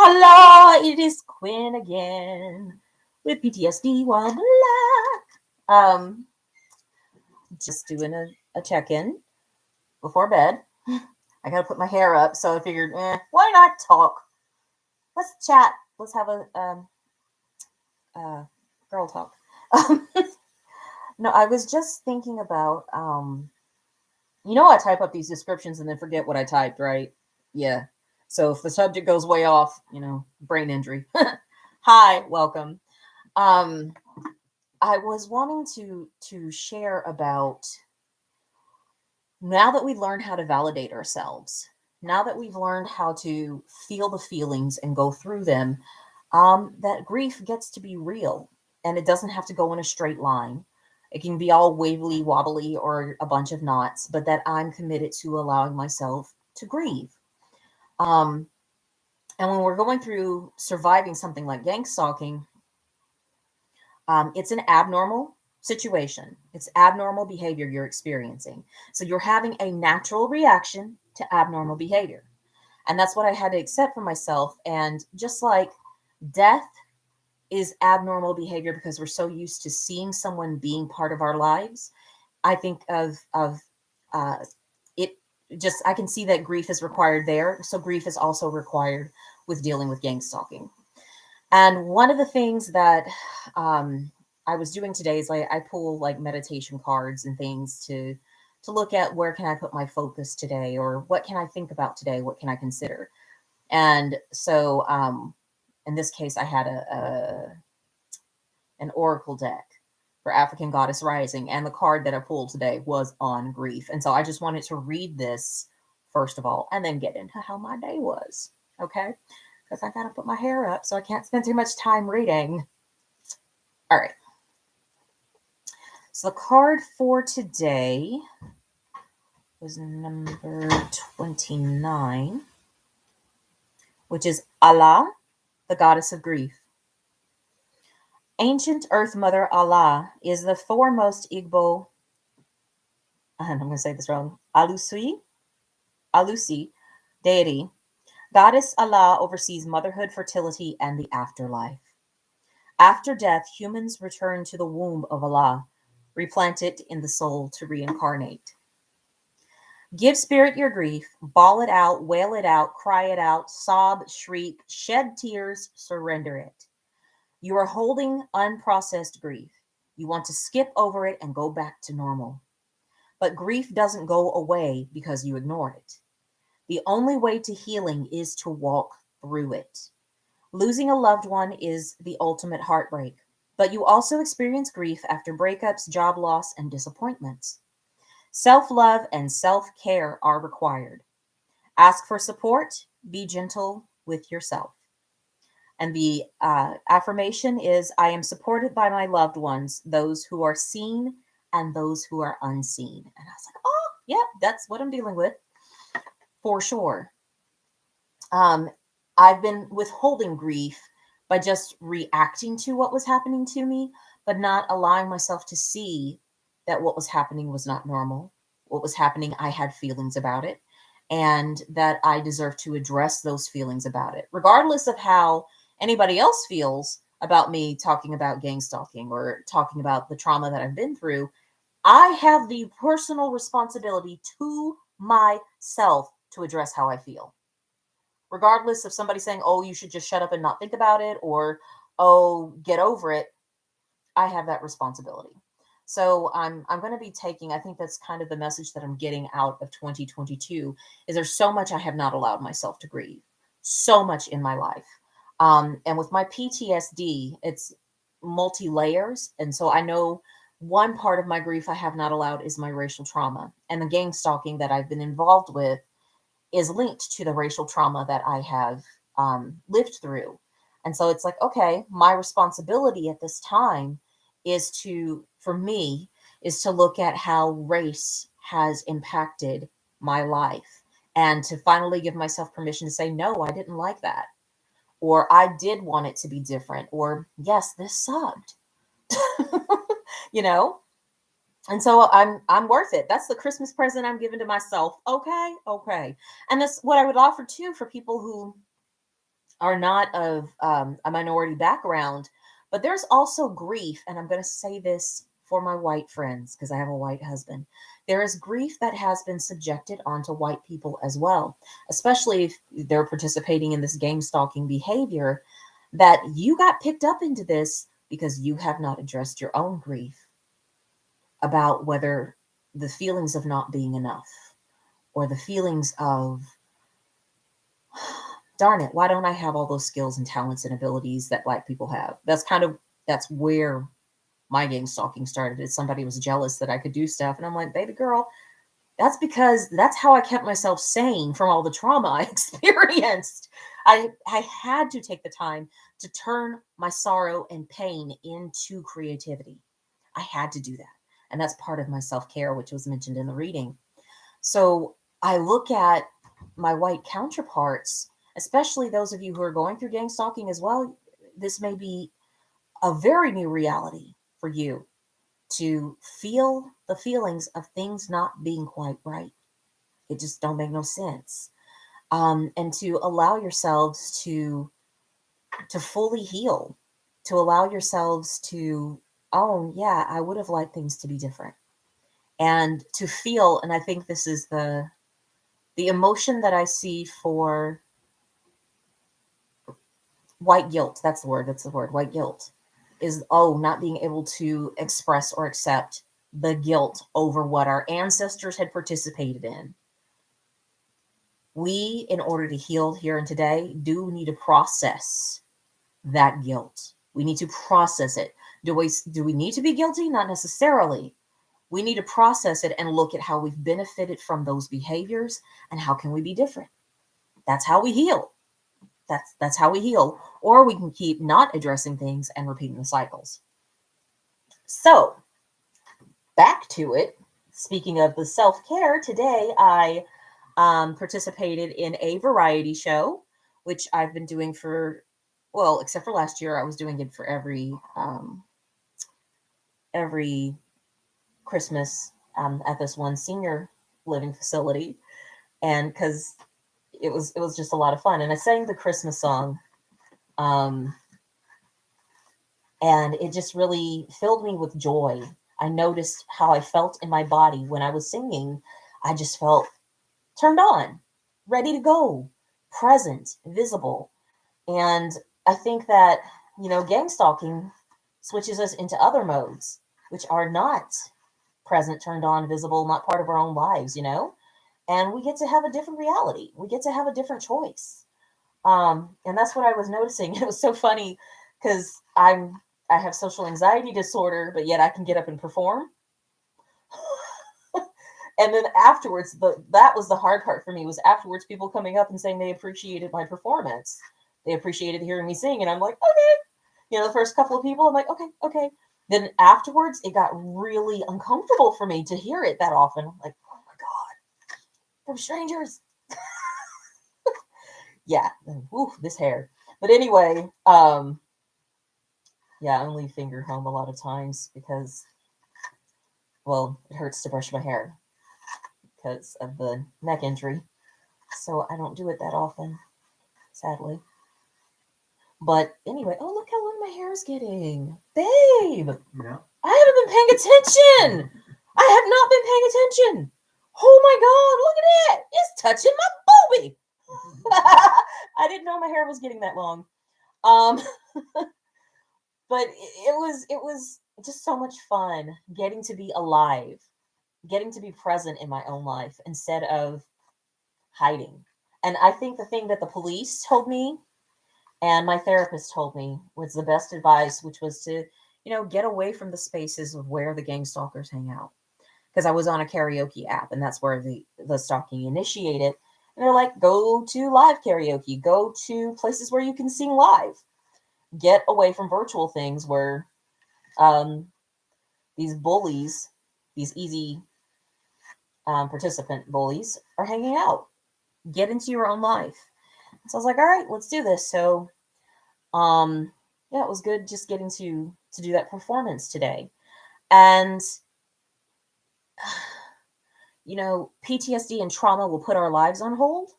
Hello, it is Quinn again with PTSD while black. Just doing a check-in before bed. I gotta put my hair up, so I figured, why not talk? Let's chat. Let's have a girl talk. No, I was just thinking about I type up these descriptions and then forget what I typed, right? Yeah. So if the subject goes way off, brain injury. Hi, welcome. Um, I was wanting to share about now that we've learned how to validate ourselves, now that we've learned how to feel the feelings and go through them, that grief gets to be real and it doesn't have to go in a straight line. It can be all wavily wobbly or a bunch of knots, but that I'm committed to allowing myself to grieve. Um, and when we're going through surviving something like gang stalking, it's an abnormal situation. It's abnormal behavior you're experiencing. So you're having a natural reaction to abnormal behavior. And that's what I had to accept for myself. And just like death is abnormal behavior because we're so used to seeing someone being part of our lives, I think of uh, it just I can see that grief is required there. So grief is also required with dealing with gang stalking. And one of the things that I was doing today is I pull like meditation cards and things to look at where can I put my focus today, or what can I think about today, what can I consider. And so in this case, I had a an oracle deck for African Goddess Rising, and the card that I pulled today was on grief. And so I just wanted to read this first of all, and then get into how my day was. Okay, because I gotta put my hair up, so I can't spend too much time reading. All right. So the card for today was number 29, which is Allah, the goddess of grief. Ancient Earth Mother Allah is the foremost Igbo, and I'm going to say this wrong, Alusi deity. Goddess Allah oversees motherhood, fertility, and the afterlife. After death, humans return to the womb of Allah, replanted in the soul to reincarnate. Give spirit your grief, bawl it out, wail it out, cry it out, sob, shriek, shed tears, surrender it. You are holding unprocessed grief. You want to skip over it and go back to normal. But grief doesn't go away because you ignore it. The only way to healing is to walk through it. Losing a loved one is the ultimate heartbreak, but you also experience grief after breakups, job loss, and disappointments. Self love and self care are required. Ask for support, be gentle with yourself. And the affirmation is I am supported by my loved ones, those who are seen and those who are unseen. And I was like, oh, yeah, that's what I'm dealing with for sure. I've been withholding grief by just reacting to what was happening to me, but not allowing myself to see that what was happening was not normal. What was happening, I had feelings about it, and that I deserve to address those feelings about it, regardless of how anybody else feels about me talking about gang stalking or talking about the trauma that I've been through. I have the personal responsibility to myself to address how I feel, regardless of somebody saying, oh, you should just shut up and not think about it, or, oh, get over it. I have that responsibility. So I'm going to be taking, I think that's kind of the message that I'm getting out of 2022, is there's so much I have not allowed myself to grieve, so much in my life. And with my PTSD, it's multi layers. And so I know one part of my grief I have not allowed is my racial trauma, and the gang stalking that I've been involved with is linked to the racial trauma that I have lived through. And so it's like, okay, my responsibility at this time is for me, is to look at how race has impacted my life, and to finally give myself permission to say, no, I didn't like that. Or I did want it to be different. Or yes, this sucked. you know? And so I'm worth it. That's the Christmas present I'm giving to myself. Okay. And that's what I would offer too for people who are not of a minority background, but there's also grief. And I'm going to say this for my white friends because I have a white husband. There is grief that has been subjected onto white people as well, especially if they're participating in this gang stalking behavior, that you got picked up into this because you have not addressed your own grief about whether the feelings of not being enough or the feelings of, darn it, why don't I have all those skills and talents and abilities that black people have? That's where my gang stalking started. Is somebody was jealous that I could do stuff. And I'm like, baby girl, that's because that's how I kept myself sane from all the trauma I experienced. I had to take the time to turn my sorrow and pain into creativity. I had to do that. And that's part of my self-care, which was mentioned in the reading. So I look at my white counterparts, especially those of you who are going through gang stalking as well. This may be a very new reality for you to feel the feelings of things not being quite right. It just don't make no sense. And to allow yourselves to fully heal, to allow yourselves to, oh yeah, I would have liked things to be different, and to feel. And I think this is the emotion that I see for white guilt. That's the word. That's the word. White guilt is, oh, not being able to express or accept the guilt over what our ancestors had participated in. We, in order to heal here and today, do need to process that guilt. We need to process it. Do we need to be guilty? Not necessarily. We need to process it and look at how we've benefited from those behaviors and how can we be different. That's how we heal. That's how we heal. Or we can keep not addressing things and repeating the cycles. So, back to it. Speaking of the self-care, today I participated in a variety show, which I've been doing for, well, except for last year, I was doing it for every Christmas at this one senior living facility, and because it was just a lot of fun, and I sang the Christmas song, um, and it just really filled me with joy. I noticed how I felt in my body when I was singing. I just felt turned on, ready to go, present, visible. And I think that, gang stalking switches us into other modes, which are not present, turned on, visible, not part of our own lives. And we get to have a different reality. We get to have a different choice. And that's what I was noticing. It was so funny because I have social anxiety disorder, but yet I can get up and perform. And then afterwards, that was the hard part for me, was afterwards people coming up and saying they appreciated my performance. They appreciated hearing me sing. And I'm like, okay. The first couple of people, I'm like, okay, okay. Then afterwards, it got really uncomfortable for me to hear it that often. I'm like, oh my God, from strangers. Yeah. Ooh, this hair. But anyway, yeah, I only finger home a lot of times because, well, it hurts to brush my hair because of the neck injury. So I don't do it that often, sadly. But anyway, oh, look how long my hair is getting. Babe, Yeah. I haven't been paying attention. I have not been paying attention. Oh my God, look at it. It's touching my boobie. I didn't know my hair was getting that long. Um, but it was just so much fun getting to be alive, getting to be present in my own life instead of hiding. And I think the thing that the police told me and my therapist told me was the best advice, which was to, get away from the spaces of where the gang stalkers hang out. Because I was on a karaoke app, and that's where the stalking initiated. And they're like, go to live karaoke, go to places where you can sing live, get away from virtual things where um, these bullies, these easy participant bullies, are hanging out. Get into your own life. So I was like, all right, let's do this. So yeah, it was good just getting to do that performance today. And PTSD and trauma will put our lives on hold,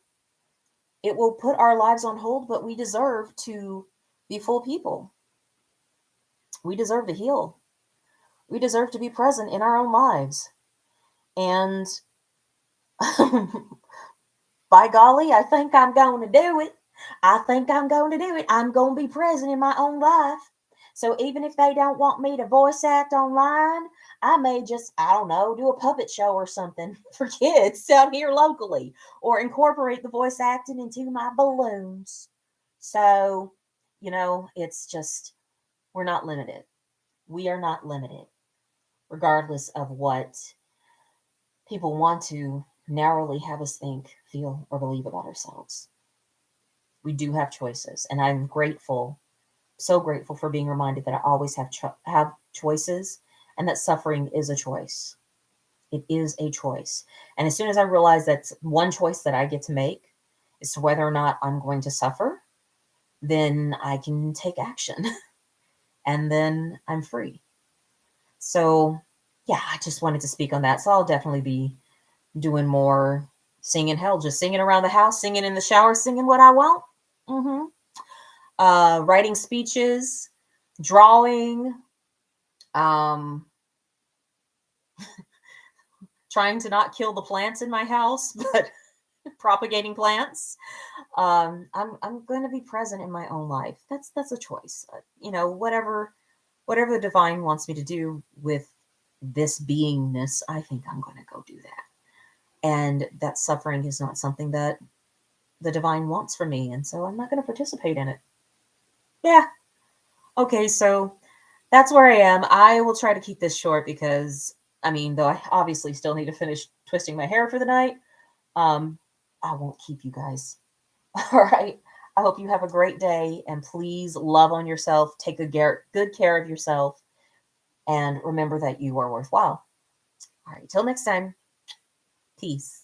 It will put our lives on hold, but we deserve to be full people. We deserve to heal. We deserve to be present in our own lives. And by golly, I think I'm going to do it. I think I'm going to do it. I'm going to be present in my own life. So even if they don't want me to voice act online, I may just, I don't know, do a puppet show or something for kids out here locally, or incorporate the voice acting into my balloons. So, it's just, we're not limited. We are not limited, regardless of what people want to narrowly have us think, feel, or believe about ourselves. We do have choices, and I'm grateful, so grateful for being reminded that I always have choices, and that suffering is a choice. It is a choice. And as soon as I realize that's one choice that I get to make as to whether or not I'm going to suffer, then I can take action and then I'm free. So, yeah, I just wanted to speak on that. So I'll definitely be doing more singing. Hell, just singing around the house, singing in the shower, singing what I want. Mm-hmm. Writing speeches, drawing, um, trying to not kill the plants in my house, but propagating plants. I'm going to be present in my own life. That's a choice. Whatever the divine wants me to do with this beingness, I think I'm going to go do that. And that suffering is not something that the divine wants for me, and so I'm not going to participate in it. Yeah. Okay, so that's where I am. I will try to keep this short because, I mean, though I obviously still need to finish twisting my hair for the night, um, I won't keep you guys. All right. I hope you have a great day, and please love on yourself. Take good care of yourself, and remember that you are worthwhile. All right. Till next time. Peace.